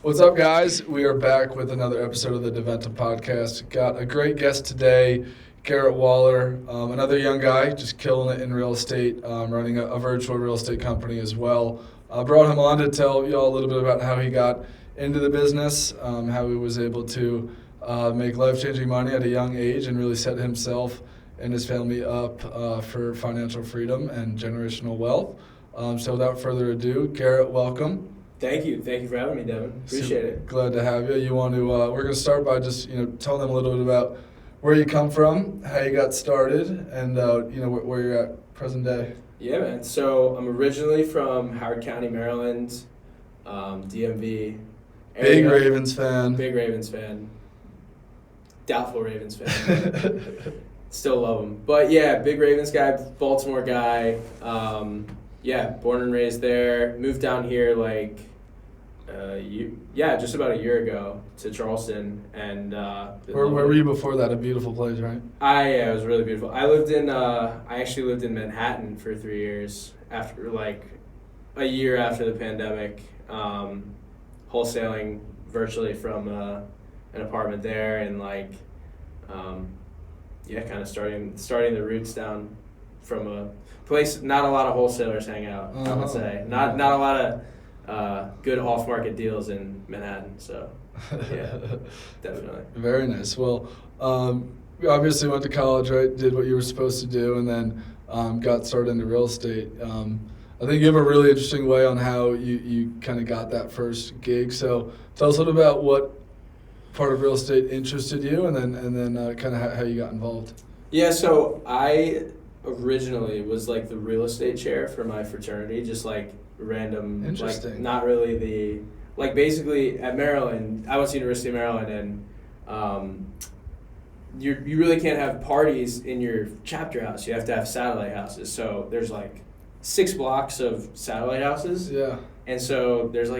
What's up, guys? We are back with another episode of the Deventa podcast. Got a great guest today, Garrett Waller, another young guy, just killing it in real estate, running a virtual real estate company as well. Brought him on to tell y'all a little bit about how he got into the business, how he was able to make life-changing money at a young age and really set himself and his family up for financial freedom and generational wealth. So without further ado, Garrett, welcome. Thank you for having me, Devin. Appreciate it. Glad to have you. You want to? We're going to start by just telling them a little bit about where you come from, how you got started, and where you're at present day. Yeah, man. So I'm originally from Howard County, Maryland, DMV. Area. Big Ravens fan. Big Ravens fan. Doubtful Ravens fan. Still love them. But yeah, big Ravens guy, Baltimore guy. Born and raised there. Moved down here just about a year ago to Charleston. And where were you before that? A beautiful place, right? It was really beautiful. I actually lived in Manhattan for 3 years after a year after the pandemic, wholesaling virtually from an apartment there and kind of starting the roots down from a place not a lot of wholesalers hang out. I would say not a lot of good off-market deals in Manhattan. So yeah, definitely. Very nice. Well, you obviously went to college, right? Did what you were supposed to do, and then got started into real estate. I think you have a really interesting way on how you kind of got that first gig. So tell us a little about what part of real estate interested you, and then kind of how you got involved. Yeah, so I originally was the real estate chair for my fraternity, just random. Interesting. Not really basically at Maryland. I went to University of Maryland, and you really can't have parties in your chapter house. You have to have satellite houses. So there's 6 blocks of satellite houses. Yeah. And so there's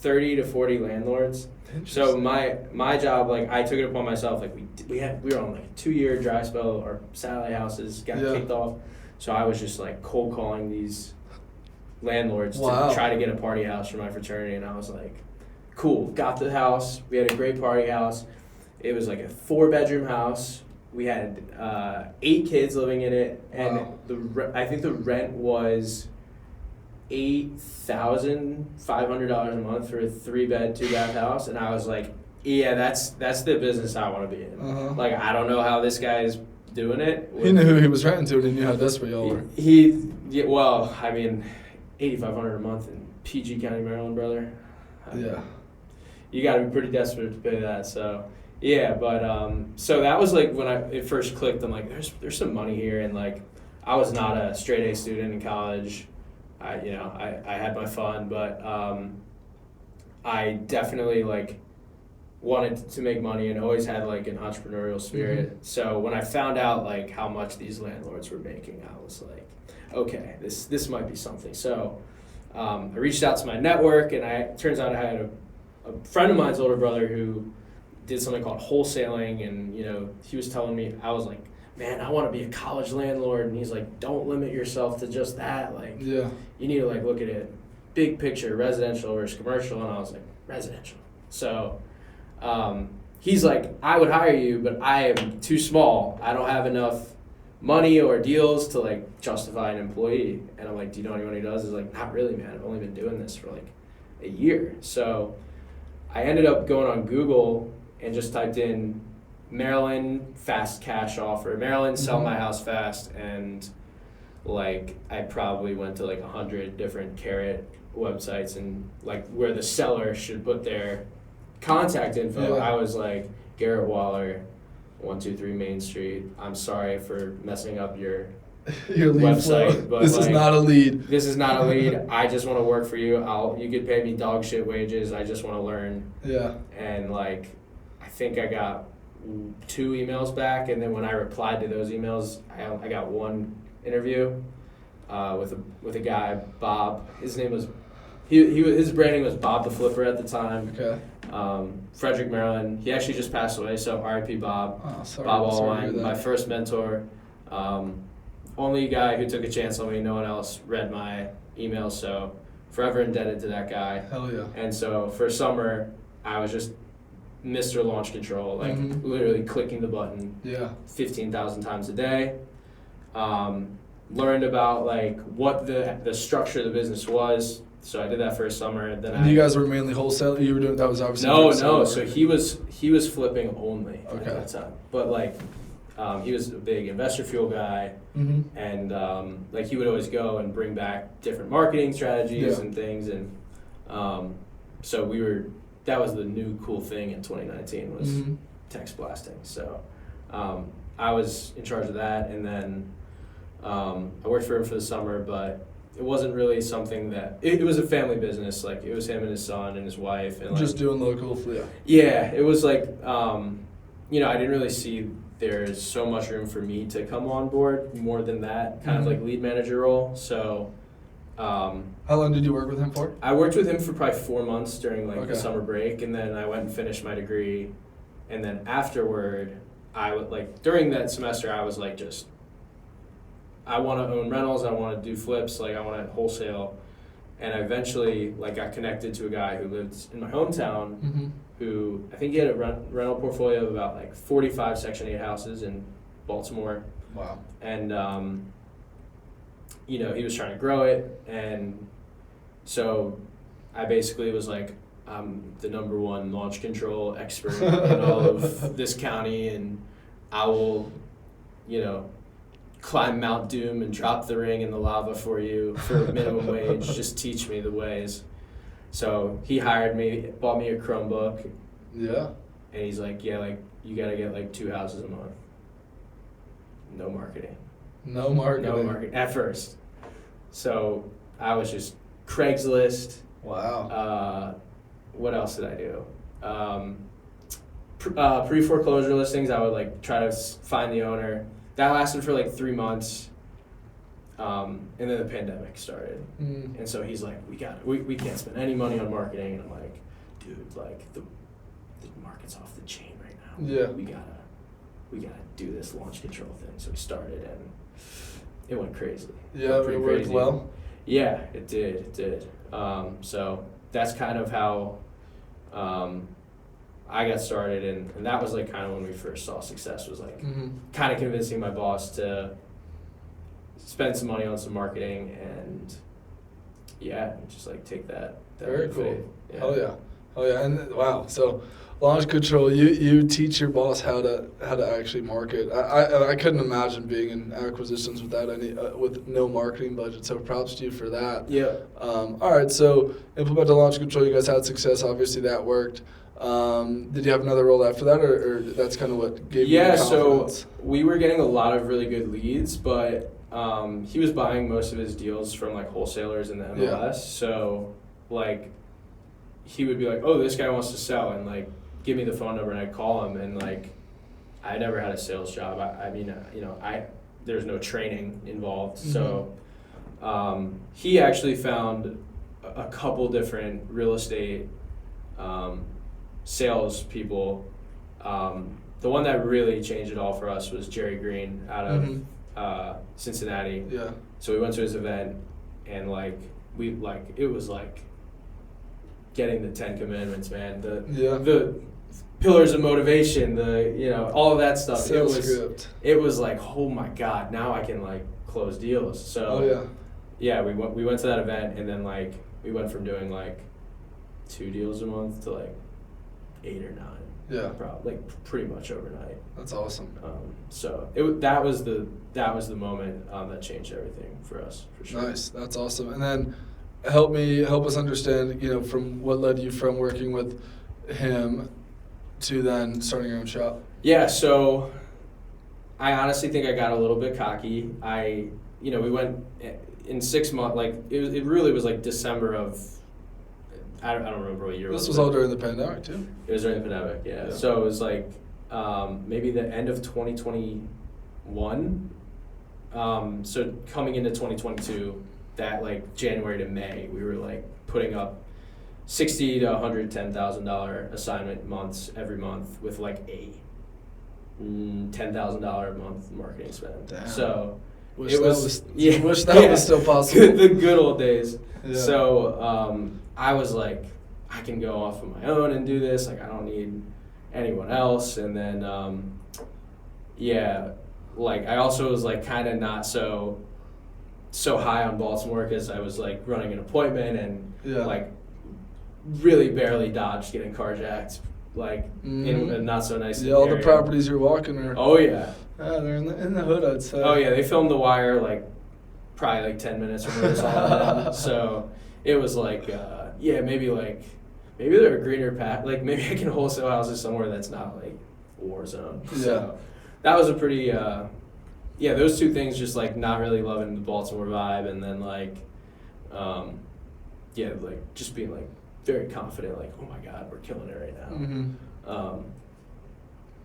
30 to 40 landlords. So my job, I took it upon myself. We were on a 2-year dry spell. Our satellite houses got kicked off. So I was just cold calling these landlords to try to get a party house for my fraternity. And I was cool, got the house. We had a great party house. It was a 4-bedroom house. We had 8 kids living in it, and I think the rent was $8,500 a month for a 3-bed, 2-bath house, and I was yeah, that's the business I want to be in. Uh-huh. I don't know how this guy is doing it. He knew who he was renting to, and he knew how desperate y'all were. $8,500 a month in PG County, Maryland, brother. Yeah. You got to be pretty desperate to pay that. So yeah, but so that was when it first clicked. I'm there's some money here, and I was not a straight A student in college. I had my fun, but I definitely wanted to make money and always had an entrepreneurial spirit. Mm-hmm. So when I found out how much these landlords were making, I was okay, this might be something. So I reached out to my network, and turns out I had a friend of mine's older brother who did something called wholesaling, and he was telling me, I was man, I want to be a college landlord. And he's don't limit yourself to just that. You need to look at it big picture, residential versus commercial. And I was residential. So he's I would hire you, but I am too small. I don't have enough money or deals to justify an employee. And I'm do you know anyone who does? He's not really, man. I've only been doing this for a year. So I ended up going on Google and just typed in Maryland fast cash offer, Maryland sell my house fast, and I probably went to 100 different Carrot websites, and where the seller should put their contact info. Yeah. I was Garrett Waller, 123 Main Street. I'm sorry for messing up your website, but this is not a lead. This is not a lead. I just want to work for you. You could pay me dog shit wages. I just want to learn. Yeah. And I think I got 2 emails back, and then when I replied to those emails, I got 1 interview with a guy, Bob. His name was his branding was Bob the Flipper at the time. Okay. Frederick, Maryland. He actually just passed away, so R.I.P. Bob. Oh, sorry. Bob Allwine, my first mentor. Only guy who took a chance on me. No one else read my email, so forever indebted to that guy. Hell yeah. And so for summer, I was just Mr. Launch Control, like literally clicking the button 15,000 times a day. Learned about like what the structure of the business was. So I did that for a summer. Then you guys were mainly wholesale. You were doing that was obviously no. So he was flipping only at Okay. that time. But like he was a big investor fuel guy, and like he would always go and bring back different marketing strategies and things, and so that was the new cool thing in 2019 was text blasting. So I was in charge of that, and then I worked for him for the summer, but it wasn't really something that it was a family business. Like it was him and his son and his wife, and like, just doing local. Yeah, it was like I didn't really see there's so much room for me to come on board more than that kind of like lead manager role. So how long did you work with him for? I worked with him for probably 4 months during like the summer break, and then I went and finished my degree, and then afterward I would like during that semester I was like just I want to own rentals, I want to do flips, like I want to wholesale, and I eventually like got connected to a guy who lived in my hometown who I think he had a rental portfolio of about like 45 Section 8 houses in Baltimore. Wow. And he was trying to grow it, and so I basically was like, I'm the number one launch control expert in all of this county, and I will, climb Mount Doom and drop the ring in the lava for you for minimum wage. Just teach me the ways. So he hired me, bought me a Chromebook. Yeah. And he's like, yeah, like you gotta get like 2 houses a month. No marketing. No marketing at first. So I was just Craigslist. Wow. What else did I do? Pre-foreclosure listings. I would like try to find the owner. That lasted for like 3 months, and then the pandemic started, and so he's like, we can't spend any money on marketing, and I'm like, dude, like the market's off the chain right now. Yeah. We gotta do this launch control thing. So we started, and it went crazy. Yeah, it worked well. Yeah, it did. So that's kind of how I got started, and that was like kind of when we first saw success, was like kind of convincing my boss to spend some money on some marketing, and just like take that Very cool. faith. Yeah. Oh yeah, and wow. So launch control, you teach your boss how to actually market. I couldn't imagine being in acquisitions without with no marketing budget. So props to you for that. Yeah. All right. So implement the launch control. You guys had success. Obviously that worked. Did you have another role after that, or that's kind of what gave you the confidence? So we were getting a lot of really good leads, but he was buying most of his deals from like wholesalers in the MLS. Yeah. So like he would be like, oh, this guy wants to sell, and like give me the phone number, and I'd call him, and like I never had a sales job. There's no training involved. So he actually found a couple different real estate sales people. The one that really changed it all for us was Jerry Green out of Cincinnati. Yeah. So we went to his event, and it was like getting the 10 Commandments, man. The pillars of motivation, all of that stuff. It was like, oh my God, now I can like close deals. So we went to that event, and then like we went from doing like 2 deals a month to like 8 or 9. Yeah. Probably like pretty much overnight. That's awesome. So that was the moment that changed everything for us, for sure. Nice. That's awesome. And then help us understand, from what led you from working with him to then starting your own shop. Yeah. So I honestly think I got a little bit cocky. We went in 6 months. Like it really was like December of. I don't remember what year. This was all during the pandemic too. It was during the pandemic, yeah. So it was like maybe the end of 2021. So coming into 2022, that like January to May, we were like putting up $60,000 to $110,000 assignment months every month with like a $10,000 a month marketing spend. Damn. So Wish it that was wish that was still possible. The good old days. Yeah. So I was like, I can go off on my own and do this. Like I don't need anyone else. And then like I also was like kind of not so high on Baltimore because I was like running an appointment and like really barely dodged getting carjacked. Like in a not so nice area. All the properties you're walking are. Oh yeah. They're in the hood, I'd say. Oh yeah, they filmed The Wire like probably like 10 minutes before this all happened. So it was like maybe there are greener path. Like maybe I can wholesale houses somewhere that's not like a war zone. So that was a pretty those two things, just like not really loving the Baltimore vibe, and then like like just being like very confident, like, oh my God, we're killing it right now. Mm-hmm.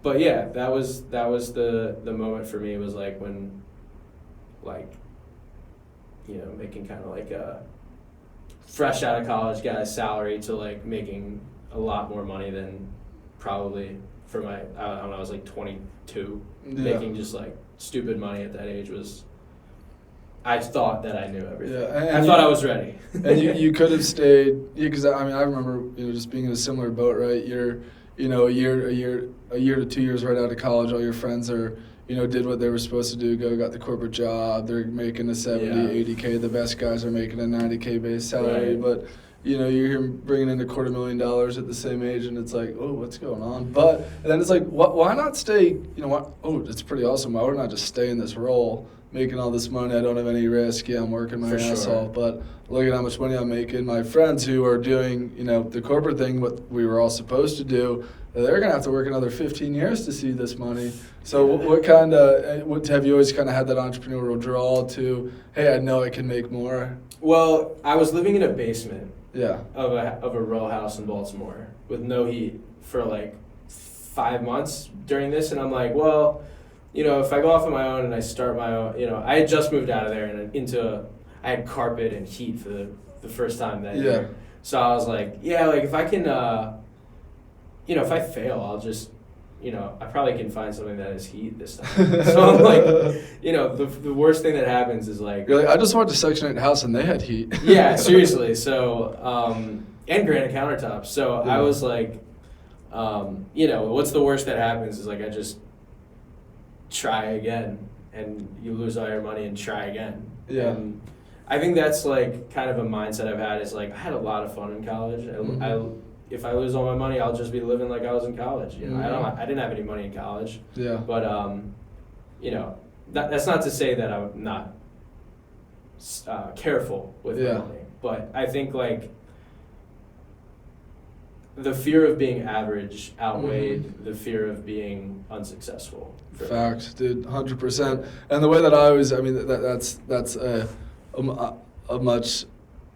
But yeah, that was the moment for me, was like when, like, you know, making kind of like a fresh out of college guy's salary to like making a lot more money than probably for my, I don't know, I was like 22, making just like stupid money at that age was, I thought that I knew everything. Yeah, I thought I was ready. And you could have stayed, because I mean, I remember, you know, just being in a similar boat, right? You're, you know, a year to 2 years right out of college, all your friends are, you know, did what they were supposed to do, got the corporate job, they're making a 70, 80K, the best guys are making a 90K base salary, but, you know, you're here bringing in $250,000 at the same age, and it's like, oh, what's going on? But and then it's like, why not stay, you know, it's pretty awesome, why would I not just stay in this role? Making all this money, I don't have any risk. Yeah, I'm working my ass off, but look at how much money I'm making. My friends who are doing, you know, the corporate thing, what we were all supposed to do, they're gonna have to work another 15 years to see this money. So, what have you always kind of had that entrepreneurial draw to? Hey, I know I can make more. Well, I was living in a basement. Yeah. Of a row house in Baltimore with no heat for like 5 months during this, and I'm like, well, you know, if I go off on my own and I start my own, you know, I had just moved out of there and I had carpet and heat for the first time that year. So I was like, like if I can, you know, if I fail, I'll just, you know, I probably can find something that has heat this time. So I'm like, you know, the worst thing that happens is like. You're like, I just went to Section 8 house and they had heat. Yeah, seriously. So, and granite countertops. So I was like, you know, what's the worst that happens is like I just try again, and you lose all your money and try again. Yeah. And I think that's like kind of a mindset I've had, is like I had a lot of fun in college. If I lose all my money, I'll just be living like I was in college. You know, I didn't have any money in college. Yeah. But you know, that's not to say that I'm not careful with my money. But I think like the fear of being average outweighed the fear of being unsuccessful. Facts, dude, 100%. And the way that I always, I mean, that's a much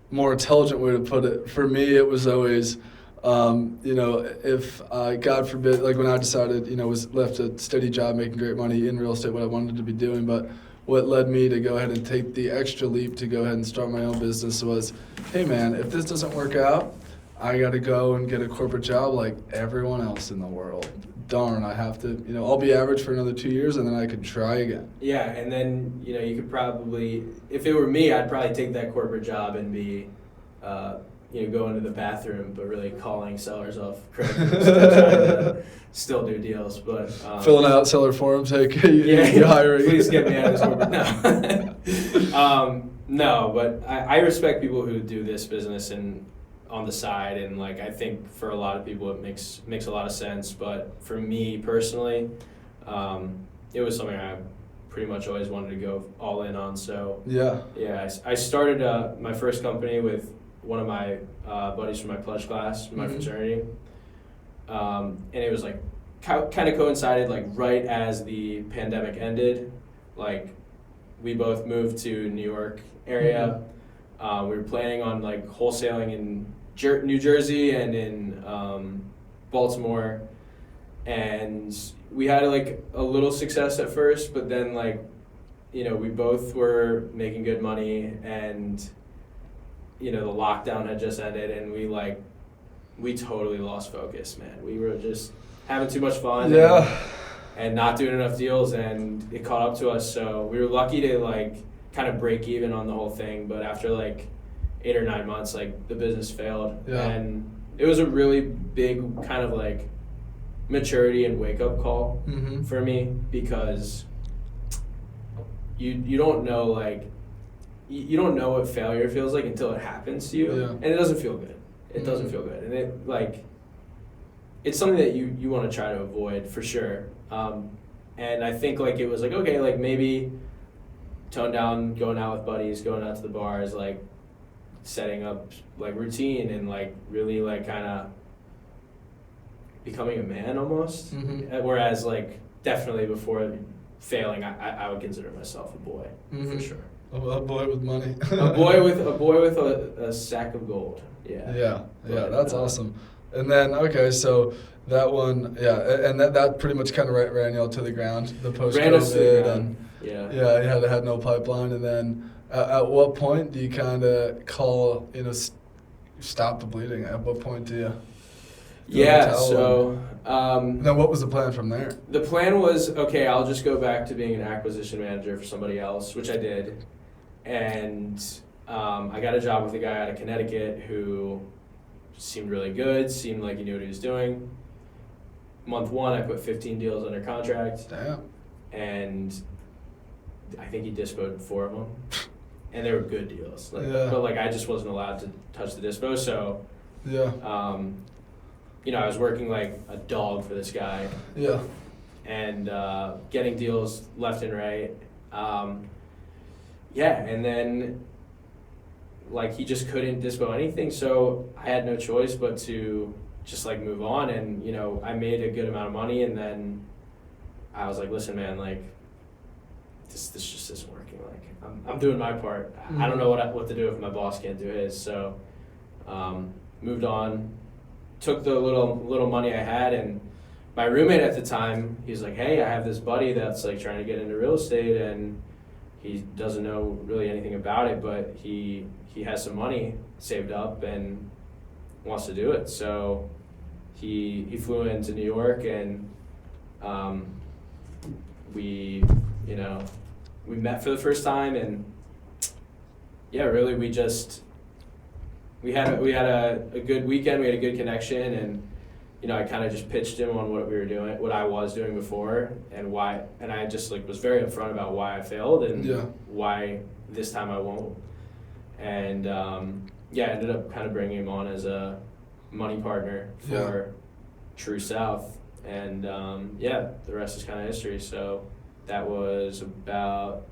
more intelligent way to put it. For me, it was always, you know, if God forbid, like when I decided, you know, was left a steady job making great money in real estate, what I wanted to be doing, but what led me to go ahead and take the extra leap to go ahead and start my own business was, hey man, if this doesn't work out, I got to go and get a corporate job like everyone else in the world. Darn, I have to, you know, I'll be average for another 2 years and then I could try again. Yeah, and then, you know, you could probably, if it were me, I'd probably take that corporate job and be, you know, go into the bathroom, but really calling sellers off credit, trying to still do deals. But filling out seller forms, hey, you hiring? Please get me out of this corporate. No. No, but I respect people who do this business and on the side, and like I think for a lot of people it makes a lot of sense, but for me personally, it was something I pretty much always wanted to go all in on. So I started my first company with one of my buddies from my pledge class, my fraternity, and it was like kind of coincided like right as the pandemic ended. Like we both moved to New York area. We were planning on like wholesaling in New Jersey and in Baltimore, and we had like a little success at first, but then like, you know, we both were making good money, and you know, the lockdown had just ended, and we totally lost focus, man. We were just having too much fun. Yeah. and not doing enough deals, and it caught up to us. So we were lucky to like kind of break even on the whole thing. But after like 8 or 9 months, like the business failed, and it was a really big kind of like maturity and wake up call for me, because you don't know like you don't know what failure feels like until it happens to you, and it doesn't feel good. It doesn't feel good, and it like it's something that you want to try to avoid for sure. And I think like it was like, okay, like maybe tone down going out with buddies, going out to the bars, like setting up like routine and like really like kind of becoming a man almost. Whereas like definitely before failing, I would consider myself a boy for sure. A boy with money. a boy with a sack of gold. Yeah. That's awesome. And then so that one, and that pretty much kind of ran y'all to the ground. The post-COVID, and you had no pipeline. And then at what point do you kind of call stop the bleeding? At what point do you? So then what was the plan from there? The plan was, okay, I'll just go back to being an acquisition manager for somebody else, which I did, and I got a job with a guy out of Connecticut who seemed really good, seemed like he knew what he was doing. Month 1, I put 15 deals under contract. Damn. And I think he dispoed 4 of them. And they were good deals. But like I just wasn't allowed to touch the dispo, so I was working like a dog for this guy. Yeah. And getting deals left and right. And then like he just couldn't dispo anything, so I had no choice but to just like move on. And I made a good amount of money, and then I was like, listen man, like this just isn't working. Like I'm doing my part. I don't know what to do if my boss can't do his. So moved on, took the little money I had, and my roommate at the time, he's like, hey, I have this buddy that's like trying to get into real estate, and he doesn't know really anything about it, but he has some money saved up and wants to do it. So he flew into New York, and we met for the first time, and really we had a good weekend. We had a good connection, and I kind of just pitched him on what I was doing before, and why, and I just like was very upfront about why I failed and why this time I won't. And ended up kind of bringing him on as a money partner for True South, and the rest is kind of history. So that was about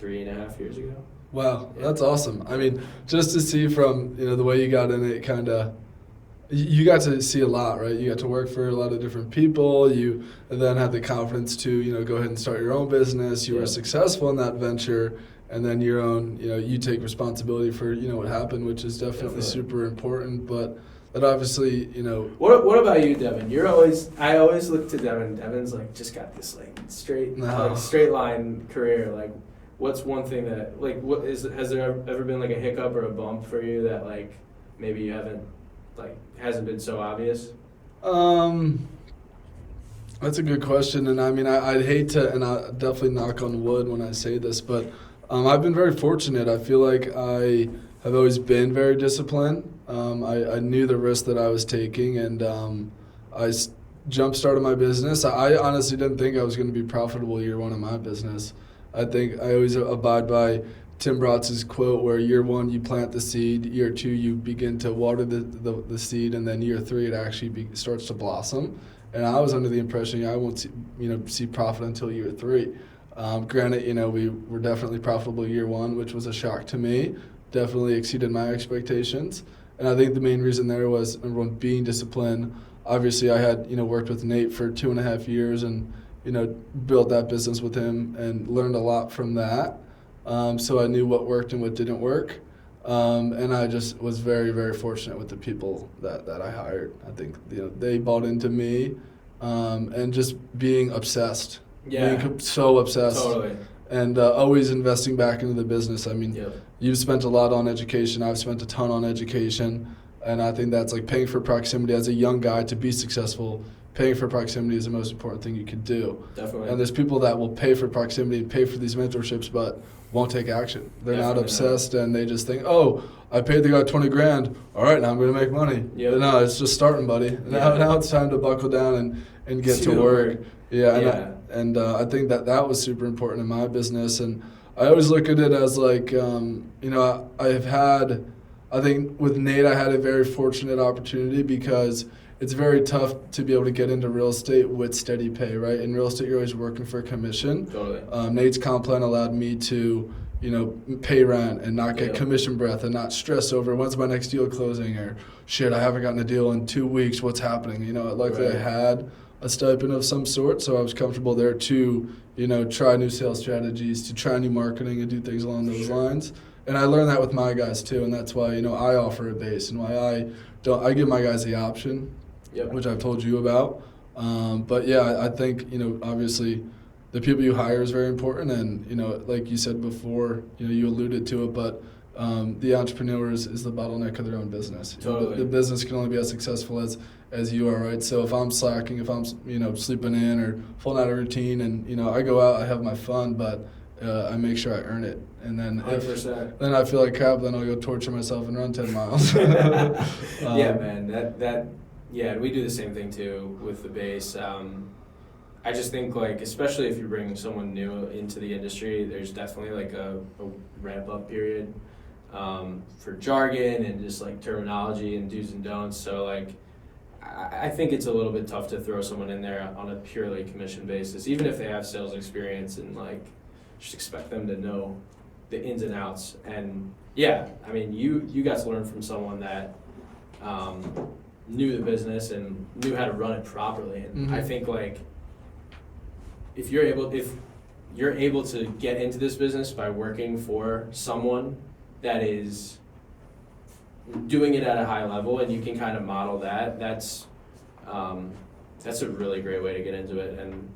3.5 years ago. Wow, that's awesome. I mean, just to see from the way you got in it, kind of, you got to see a lot, right? You got to work for a lot of different people. You then had the confidence to go ahead and start your own business. You were successful in that venture, and then your own, you take responsibility for what happened, which is definitely super important. But that obviously, What about you, Devin? I always look to Devin. Devin's like just got this like straight line career. Like, what's one thing that has there ever been like a hiccup or a bump for you that like maybe you haven't hasn't been so obvious? That's a good question, and I mean I'd hate to, and I definitely knock on wood when I say this, but I've been very fortunate. I feel like I have always been very disciplined. I knew the risk that I was taking, and I jump-started my business. I honestly didn't think I was going to be profitable year 1 of my business. I think I always abide by Tim Brotz's quote where year 1 you plant the seed, year 2 you begin to water the seed, and then year 3 it actually starts to blossom. And I was under the impression I won't see profit until year 3. Granted, we were definitely profitable year 1, which was a shock to me. Definitely exceeded my expectations. And I think the main reason there was, number 1, being disciplined. Obviously, I had worked with Nate for 2.5 years and built that business with him and learned a lot from that. So I knew what worked and what didn't work. And I just was very, very fortunate with the people that I hired. I think they bought into me, and just being obsessed. Yeah. Being so obsessed. Totally. And always investing back into the business. I mean, you've spent a lot on education. I've spent a ton on education. And I think that's like paying for proximity as a young guy to be successful. paying for proximity is the most important thing you could do. Definitely. And there's people that will pay for proximity, pay for these mentorships, but won't take action. They're not obsessed, and they just think, oh, I paid the guy $20,000. All right, now I'm going to make money. Yep. No, it's just starting, buddy. Now it's time to buckle down and get to work. Yeah. And I think that was super important in my business. And I always look at it as like, I think with Nate, I had a very fortunate opportunity because it's very tough to be able to get into real estate with steady pay, right? In real estate, you're always working for a commission. Totally. Nate's comp plan allowed me to, pay rent and not get commission breath and not stress over when's my next deal closing or shit, I haven't gotten a deal in 2 weeks, what's happening? Luckily I had a stipend of some sort, so I was comfortable there to, try new sales strategies, to try new marketing and do things along those lines. And I learned that with my guys too, and that's why, I offer a base and why I give my guys the option, which I've told you about. But yeah, I think, obviously the people you hire is very important, and, like you said before, you alluded to it, but the entrepreneur is the bottleneck of their own business. Totally. The business can only be as successful as you are, right? So if I'm slacking, if I'm, sleeping in or falling out of routine and, I go out, I have my fun, but I make sure I earn it. And then then I feel like crap, then I'll go torture myself and run 10 miles. Yeah, man, yeah, we do the same thing too with the base. I just think, like, especially if you bring someone new into the industry, there's definitely like a ramp up period for jargon and just like terminology and do's and don'ts. So like, I think it's a little bit tough to throw someone in there on a purely commission basis, even if they have sales experience, and like just expect them to know the ins and outs. And yeah, I mean, you got to learn from someone that knew the business and knew how to run it properly. And I think like, if you're able to get into this business by working for someone that is doing it at a high level and you can kind of model that's a really great way to get into it. And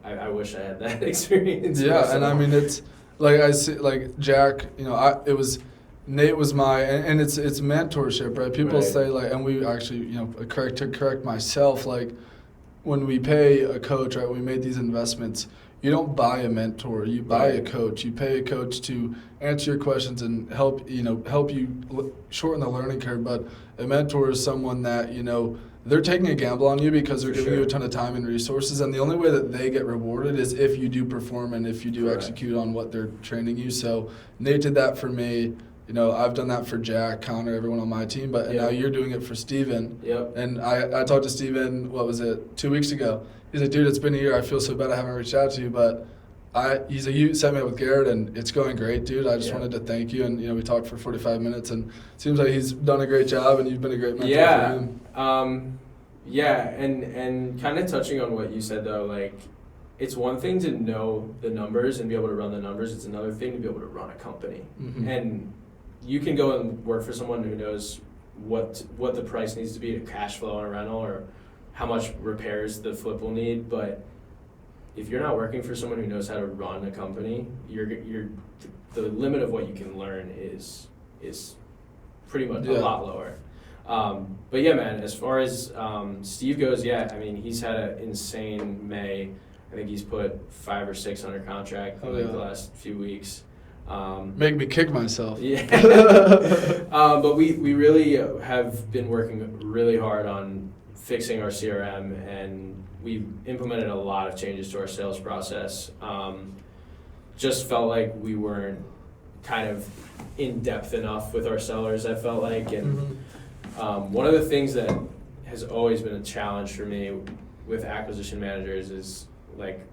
I wish I had that experience. Yeah, myself. And I mean, it's like I see, like Jack, Nate was and it's mentorship, right? People say like, and we actually, to correct myself, like, when we pay a coach, right, we made these investments, you don't buy a mentor, you buy a coach. You pay a coach to answer your questions and help you shorten the learning curve. But a mentor is someone that, they're taking a gamble on you because they're giving you a ton of time and resources. And the only way that they get rewarded is if you do perform and if you do execute on what they're training you. So Nate did that for me. I've done that for Jack, Connor, everyone on my team, but now you're doing it for Steven. Yep. And I talked to Steven, 2 weeks ago. He's like, dude, it's been a year. I feel so bad I haven't reached out to you, but he's like, you set me up with Garrett, and it's going great, dude. I just wanted to thank you. And, we talked for 45 minutes, and it seems like he's done a great job, and you've been a great mentor for him. And kind of touching on what you said, though, like, it's one thing to know the numbers and be able to run the numbers. It's another thing to be able to run a company. Mm-hmm. And you can go and work for someone who knows what the price needs to be to cash flow on a rental or how much repairs the flip will need. But if you're not working for someone who knows how to run a company, the limit of what you can learn is pretty much a lot lower. But yeah, man, as far as Steve goes, I mean, he's had an insane May. I think he's put 5 or 6 under contract in the last few weeks. Make me kick myself. Yeah. But we really have been working really hard on fixing our CRM, and we've implemented a lot of changes to our sales process. Just felt like we weren't kind of in depth enough with our sellers, I felt like. And one of the things that has always been a challenge for me with acquisition managers is like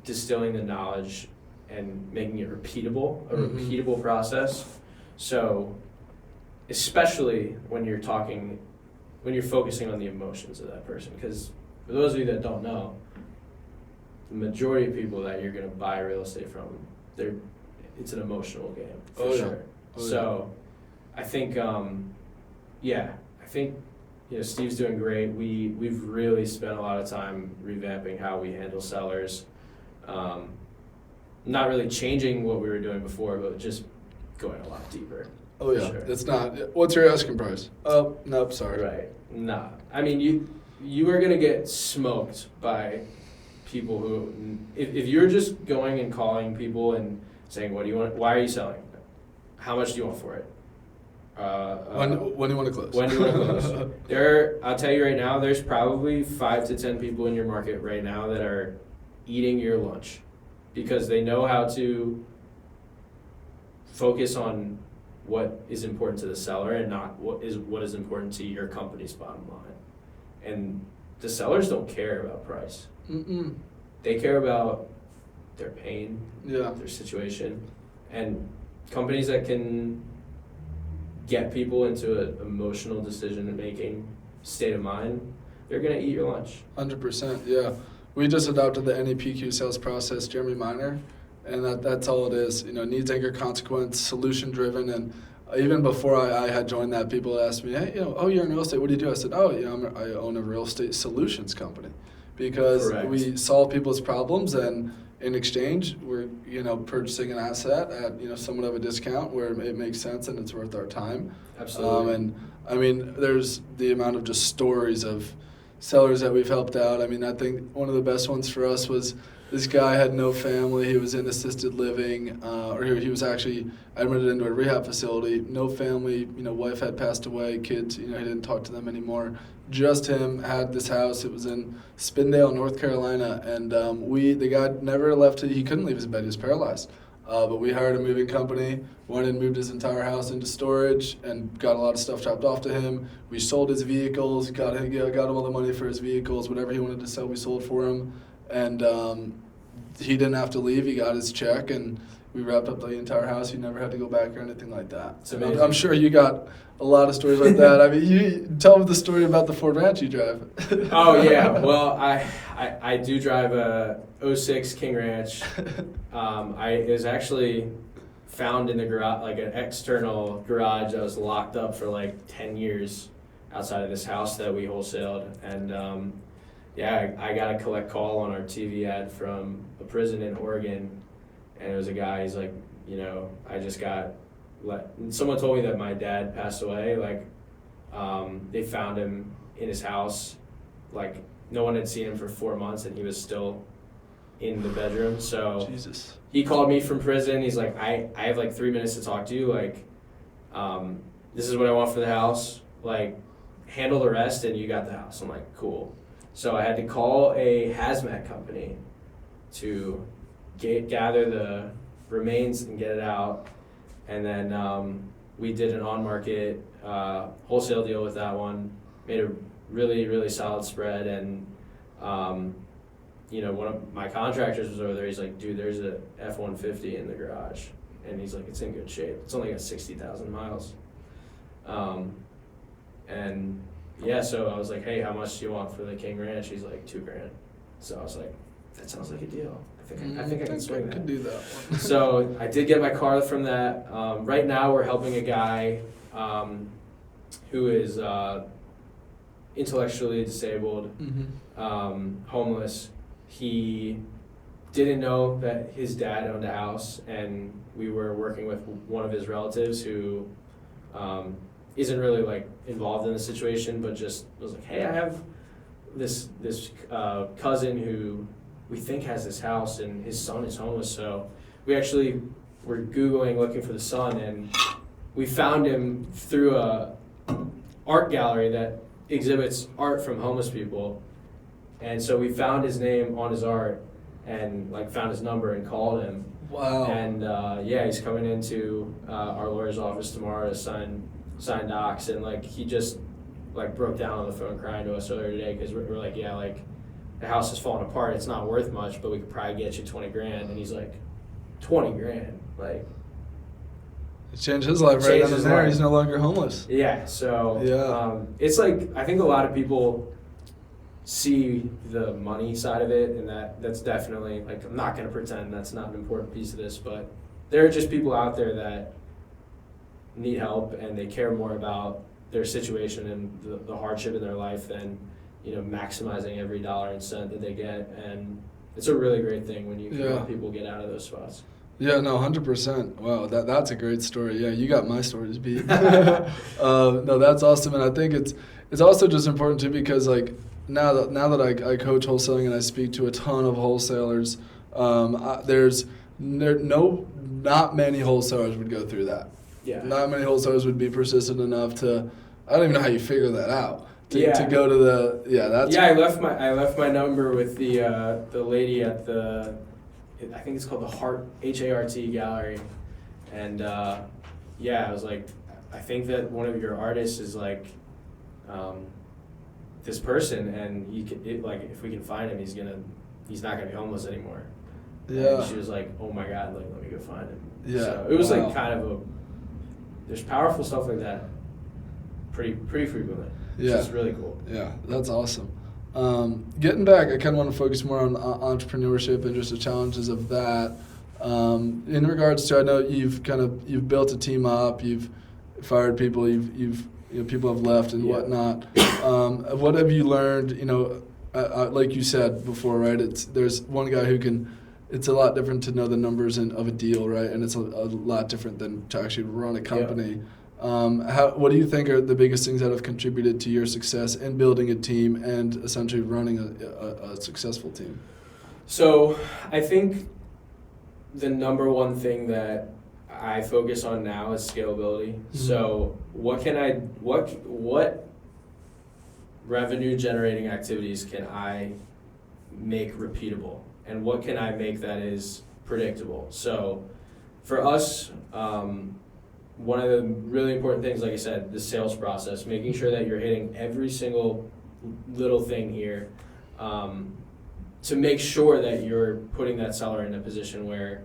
distilling the knowledge and making it repeatable, a repeatable process. So especially when you're focusing on the emotions of that person, because for those of you that don't know, the majority of people that you're going to buy real estate from, it's an emotional game for sure. So I think, Steve's doing great. We've really spent a lot of time revamping how we handle sellers. Not really changing what we were doing before, but just going a lot deeper. Oh yeah, sure. It's not. What's your asking price? Oh, nope, sorry. Right. Nah. I mean, you are gonna get smoked by people who, if you're just going and calling people and saying, what do you want, why are you selling? How much do you want for it? When do you want to close? When do you want to close? I'll tell you right now, there's probably 5 to 10 people in your market right now that are eating your lunch because they know how to focus on what is important to the seller and not what is important to your company's bottom line. And the sellers don't care about price. Mm-mm. They care about their pain, Yeah. their situation, and companies that can get people into an emotional decision-making state of mind, they're going to eat your lunch. 100%, yeah. We just adopted the NEPQ sales process, Jeremy Minor, and that's all it is. Needs, anchor, consequence, solution-driven, and even before I had joined that, people asked me, hey, you're in real estate, what do you do? I said, I own a real estate solutions company, because Correct. we solve people's problems, and in exchange, we're purchasing an asset at somewhat of a discount where it makes sense and it's worth our time. Absolutely. And I mean, there's the amount of just stories of sellers that we've helped out. I mean, I think one of the best ones for us was this guy had no family. He was in assisted living, or he was actually admitted into a rehab facility. No family. Wife had passed away. Kids. He didn't talk to them anymore. Just him. Had this house. It was in Spindale, North Carolina, and the guy never left. He couldn't leave his bed. He was paralyzed. But we hired a moving company, went and moved his entire house into storage, and got a lot of stuff dropped off to him. We sold his vehicles, got him all the money for his vehicles. Whatever he wanted to sell, we sold for him. And he didn't have to leave. He got his check, and we wrapped up the entire house. He never had to go back or anything like that. It's amazing. I'm sure you got a lot of stories like that. I mean, you tell me the story about the Ford Ranch you drive. Oh, yeah. Well, I do drive a 06 King Ranch. It was actually found in the garage, like an external garage that was locked up for like 10 years outside of this house that we wholesaled. And I got a collect call on our TV ad from a prison in Oregon. And it was a guy, he's like, I just got someone told me that my dad passed away. Like, they found him in his house. Like, no one had seen him for 4 months, and he was still in the bedroom. So Jesus. He called me from prison. He's like, I have like 3 minutes to talk to you. Like, this is what I want for the house. Like, handle the rest, and you got the house. I'm like, cool. So I had to call a hazmat company to gather the remains and get it out. And then we did an on-market wholesale deal with that one, made a really, really solid spread. And, one of my contractors was over there. He's like, dude, there's a F-150 in the garage. And he's like, it's in good shape. It's only got 60,000 miles. So I was like, hey, how much do you want for the King Ranch? He's like, $2,000. So I was like, that sounds like a deal. I think I can swing that. I can do that one. So I did get my car from that. Right now we're helping a guy who is intellectually disabled, homeless. He didn't know that his dad owned a house, and we were working with one of his relatives who isn't really like involved in the situation, but just was like, hey, I have this cousin who we think has this house, and his son is homeless. So we actually were Googling looking for the son, and we found him through a art gallery that exhibits art from homeless people. And so we found his name on his art and like found his number and called him. Wow. And he's coming into our lawyer's office tomorrow to sign docs, and like he just like broke down on the phone crying to us earlier today because we're like, the house is falling apart. It's not worth much, but we could probably get you $20,000. And he's like, $20,000, like. It changed his life right then and there. He's no longer homeless. Yeah. So it's like I think a lot of people see the money side of it, and that's definitely like, I'm not going to pretend that's not an important piece of this, but there are just people out there that need help, and they care more about their situation and the hardship in their life than maximizing every dollar and cent that they get. And it's a really great thing when you can help people get out of those spots. Yeah, no, 100%. Wow, that's a great story. Yeah, you got my stories beat. No, that's awesome, and I think it's also just important too because like now that I coach wholesaling and I speak to a ton of wholesalers, not many wholesalers would go through that. Yeah. Not many wholesalers would be persistent enough to. I don't even know how you figure that out. To Yeah. go to the that's. Yeah, I left my number with the lady at the, I think it's called the HART Gallery, and I was like, I think that one of your artists is like this person, and if we can find him, he's not gonna be homeless anymore. Yeah. And she was like, oh my God, like let me go find him. Yeah. So it was like kind of there's powerful stuff like that pretty frequently. Yeah. Which is really cool. Yeah, that's awesome. Getting back, I kind of want to focus more on entrepreneurship and just the challenges of that. In regards to, I know you've built a team up, you've fired people, people have left and whatnot. What have you learned? Like you said before, right? There's one guy who can. It's a lot different to know the numbers of a deal, right? And it's a lot different than to actually run a company. What do you think are the biggest things that have contributed to your success in building a team and essentially running a successful team? So I think the number one thing that I focus on now is scalability. Mm-hmm. So what revenue generating activities can I make repeatable? And what can I make that is predictable? So for us, one of the really important things, like I said, the sales process, making sure that you're hitting every single little thing here to make sure that you're putting that seller in a position where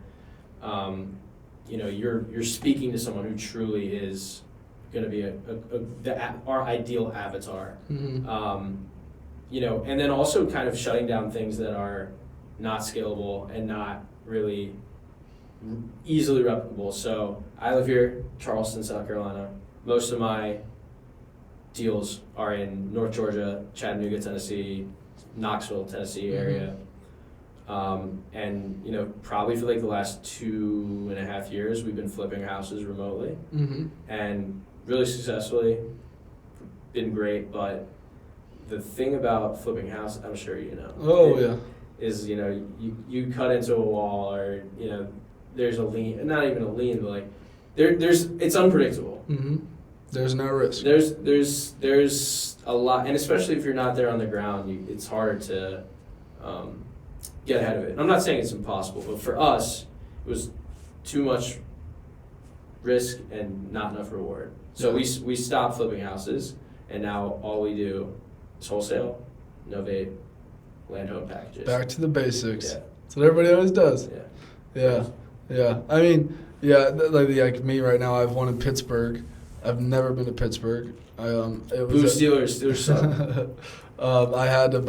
you're speaking to someone who truly is going to be our ideal avatar. Mm-hmm. And then also kind of shutting down things that are not scalable and not really easily replicable. So I live here, Charleston, South Carolina. Most of my deals are in North Georgia, Chattanooga, Tennessee, Knoxville, Tennessee area. And probably for like the last 2.5 years, we've been flipping houses remotely, and really successfully, been great. But the thing about flipping houses, I'm sure you know. Is you cut into a wall, or there's a lien, not even a lien, but like it's unpredictable. Mm-hmm. There's no risk. There's a lot, and especially if you're not there on the ground, it's harder to get ahead of it. And I'm not saying it's impossible, but for us, it was too much risk and not enough reward. So we stopped flipping houses, and now all we do is wholesale, novate, land home packages. Back to the basics. Yeah. That's what everybody always does. Yeah. I mean, like me right now, I've won in Pittsburgh. I've never been to Pittsburgh. Steelers suck. I had to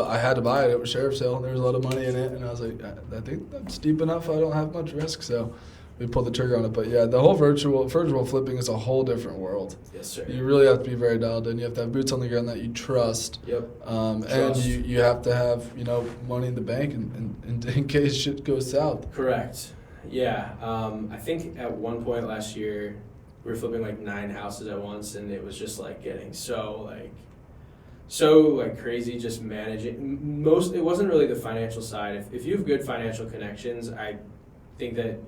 buy it. It was sheriff's sale. There was a lot of money in it, and I was like, I think that's steep enough. I don't have much risk, so we pulled the trigger on it. But yeah, the whole virtual flipping is a whole different world. Yes, sir. You really have to be very dialed in. You have to have boots on the ground that you trust. Yep. And you have to have money in the bank in case shit goes south. Correct. Yeah. I think at one point last year we were flipping like 9 houses at once, and it was just like getting so crazy just managing. It wasn't really the financial side. If you have good financial connections, I think that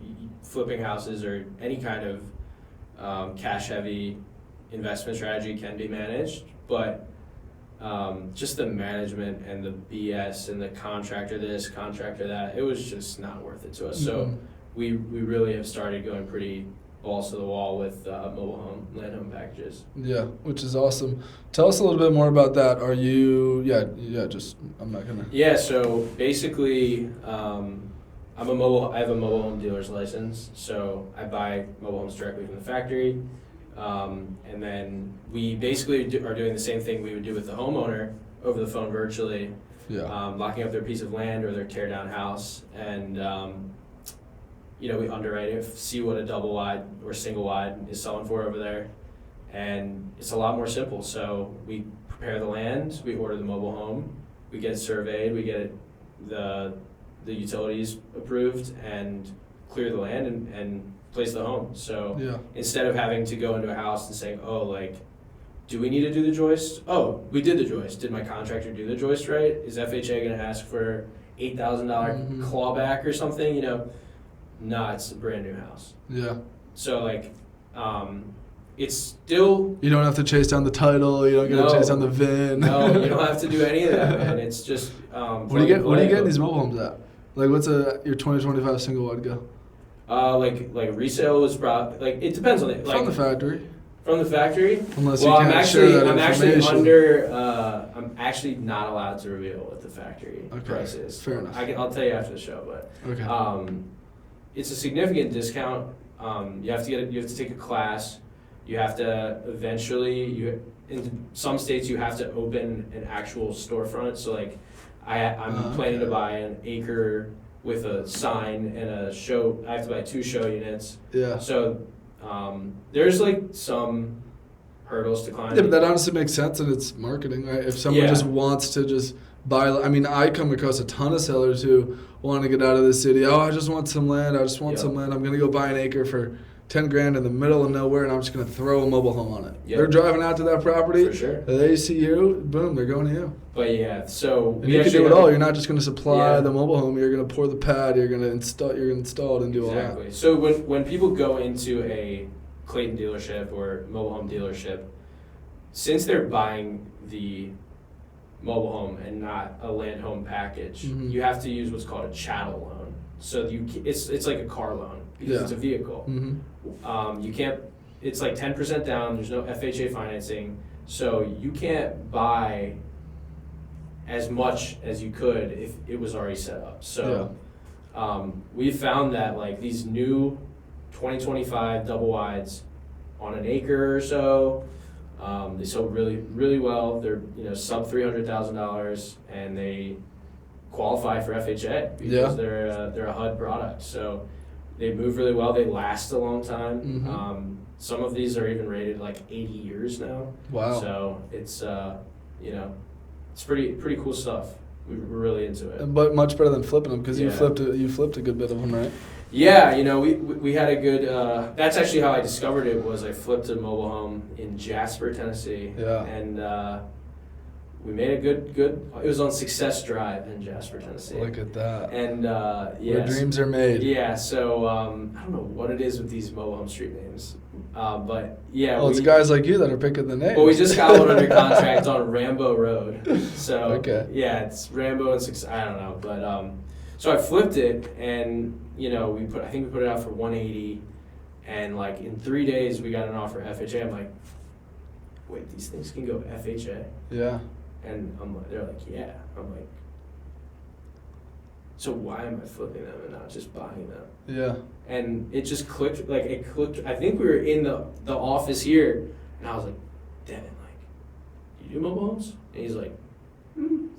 flipping houses or any kind of cash heavy investment strategy can be managed, but just the management and the BS and the contractor this, contractor that, it was just not worth it to us. Mm-hmm. So we really have started going pretty balls to the wall with mobile home, land home packages. Yeah, which is awesome. Tell us a little bit more about that. Are you, I'm not gonna. Yeah, so basically, I have a mobile home dealer's license, so I buy mobile homes directly from the factory. And then we basically are doing the same thing we would do with the homeowner over the phone virtually, locking up their piece of land or their tear down house, and we underwrite it, see what a double wide or single wide is selling for over there, and it's a lot more simple. So we prepare the land, we order the mobile home, we get it surveyed, we get the utilities approved, and clear the land and place the home. So instead of having to go into a house and saying, do we need to do the joist? Oh, we did the joist. Did my contractor do the joist right? Is FHA going to ask for $8,000 clawback or something? You know, nah, it's a brand new house. Yeah. So like, it's still. You don't have to chase down the title. You don't get to chase down the VIN. No, you don't have to do any of that, man. It's just. What do you get these mobile homes at? Like, what's your 2025 single wide go? Like resale is probably like it depends on it. Like from the factory. From the factory. Unless you can't share that I'm actually information. under. I'm actually not allowed to reveal what the factory price is. Fair enough. I'll tell you after the show, but okay. It's a significant discount. You have to take a class. You have to eventually in some states you have to open an actual storefront. So like I'm planning to buy an acre with a sign and a show. I have to buy 2 show units. Yeah. So there's like some hurdles to climb. Yeah, but that honestly makes sense, and it's marketing, right? If someone just wants to just buy, I mean, I come across a ton of sellers who want to get out of the city. Oh, I just want some land. I just want some land. I'm gonna go buy an acre for $10,000 in the middle of nowhere, and I'm just gonna throw a mobile home on it. Yep. They're driving out to that property. For sure. They see you, boom, they're going to you. But yeah, so and you can do it all. You're not just gonna supply the mobile home. You're gonna pour the pad. You're gonna install it and do all that. Exactly. So when people go into a Clayton dealership or mobile home dealership, since they're buying the mobile home and not a land home package, you have to use what's called a chattel loan. So it's like a car loan because it's a vehicle. You can't. It's like 10% down. There's no FHA financing, so you can't buy as much as you could if it was already set up. So we found that like these new 2025 double wides on an acre or so, they sold really, really well. They're sub $300,000 and they qualify for FHA because they're a HUD product. So they move really well. They last a long time. Some of these are even rated like 80 years now. Wow. So it's it's pretty cool stuff. We're really into it. But much better than flipping them because you flipped a good bit of them, right? Yeah, we had a good. That's actually how I discovered it. Was I flipped a mobile home in Jasper, Tennessee. Yeah. And we made a good. It was on Success Drive in Jasper, Tennessee. Look at that. And where dreams are made. Yeah. So I don't know what it is with these mobile home street names, but yeah. Well, it's guys like you that are picking the names. Well, we just got one under contract on Rambo Road. So yeah, it's Rambo and Success. I don't know, but so I flipped it and. I think we put it out for 180, and like in 3 days we got an offer FHA. I'm like, wait, these things can go FHA? Yeah. And they're like, yeah. I'm like, so why am I flipping them and not just buying them? Yeah. And it just clicked. Like it clicked. I think we were in the office here, and I was like, Devin, like, you do mobile homes? And he's like,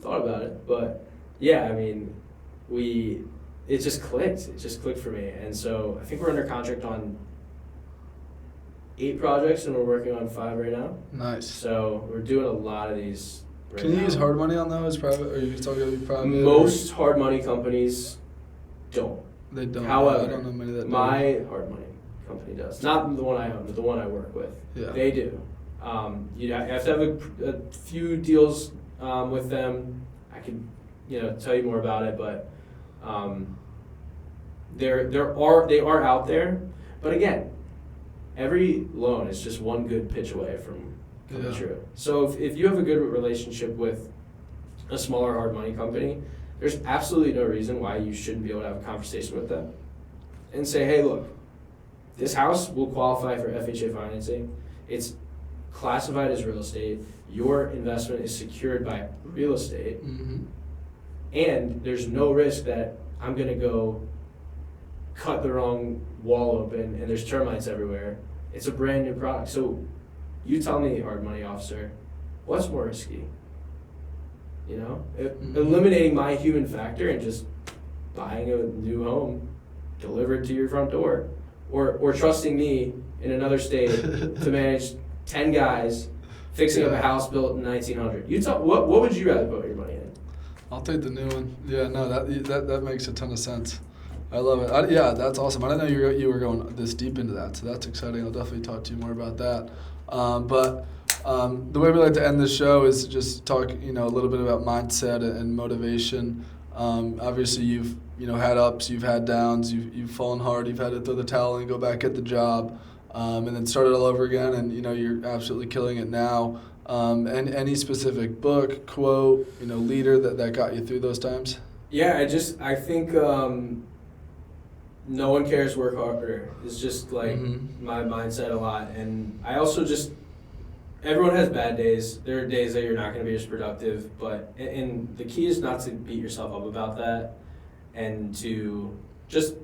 thought about it, but yeah, I mean, It just clicked. It just clicked for me. And so I think we're under contract on 8 projects and we're working on 5 right now. Nice. So we're doing a lot of these right now. Can you use hard money on those private, or you talking about private? Most hard money companies don't. They don't. However, I don't know many that my hard money company does. Not the one I own, but the one I work with. Yeah. They do. You have to have a few deals with them. I can tell you more about it, but they are out there, but again, every loan is just one good pitch away from coming true. So if you have a good relationship with a smaller hard money company, there's absolutely no reason why you shouldn't be able to have a conversation with them and say, hey, look, this house will qualify for FHA financing. It's classified as real estate. Your investment is secured by real estate, and there's no risk that I'm going to go cut the wrong wall open and there's termites everywhere. It's a brand new product. So you tell me, hard money officer, what's more risky? Eliminating my human factor and just buying a new home delivered to your front door, or trusting me in another state to manage 10 guys fixing up a house built in 1900. What would you rather put your money in? I'll take the new one. Yeah, no, that makes a ton of sense. I love it. That's awesome. I didn't know you were going this deep into that, so that's exciting. I'll definitely talk to you more about that. But The way we like to end the show is to just talk, a little bit about mindset and motivation. Obviously, you've had ups, you've had downs, you've fallen hard, you've had to throw the towel in and go back at the job, and then start it all over again. And you're absolutely killing it now. And any specific book, quote, leader that got you through those times? Yeah, I think no one cares, work harder is just like my mindset a lot. And I also everyone has bad days. There are days that you're not going to be as productive, and the key is not to beat yourself up about that and to just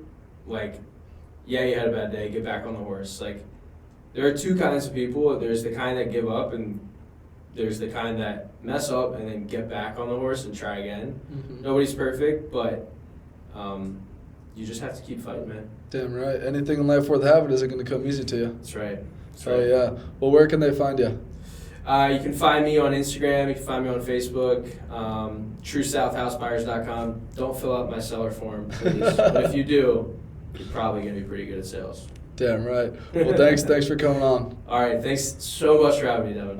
you had a bad day, get back on the horse. Like, there are two kinds of people. There's the kind that give up, and there's the kind that mess up and then get back on the horse and try again. Nobody's perfect, but you just have to keep fighting, man. Damn right. Anything in life worth having isn't going to come easy to you. That's right. Oh, yeah. Well, where can they find you? You can find me on Instagram. You can find me on Facebook. TrueSouthHouseBuyers.com. Don't fill out my seller form, please. But if you do, you're probably going to be pretty good at sales. Damn right. Well, thanks for coming on. All right. Thanks so much for having me, Devin.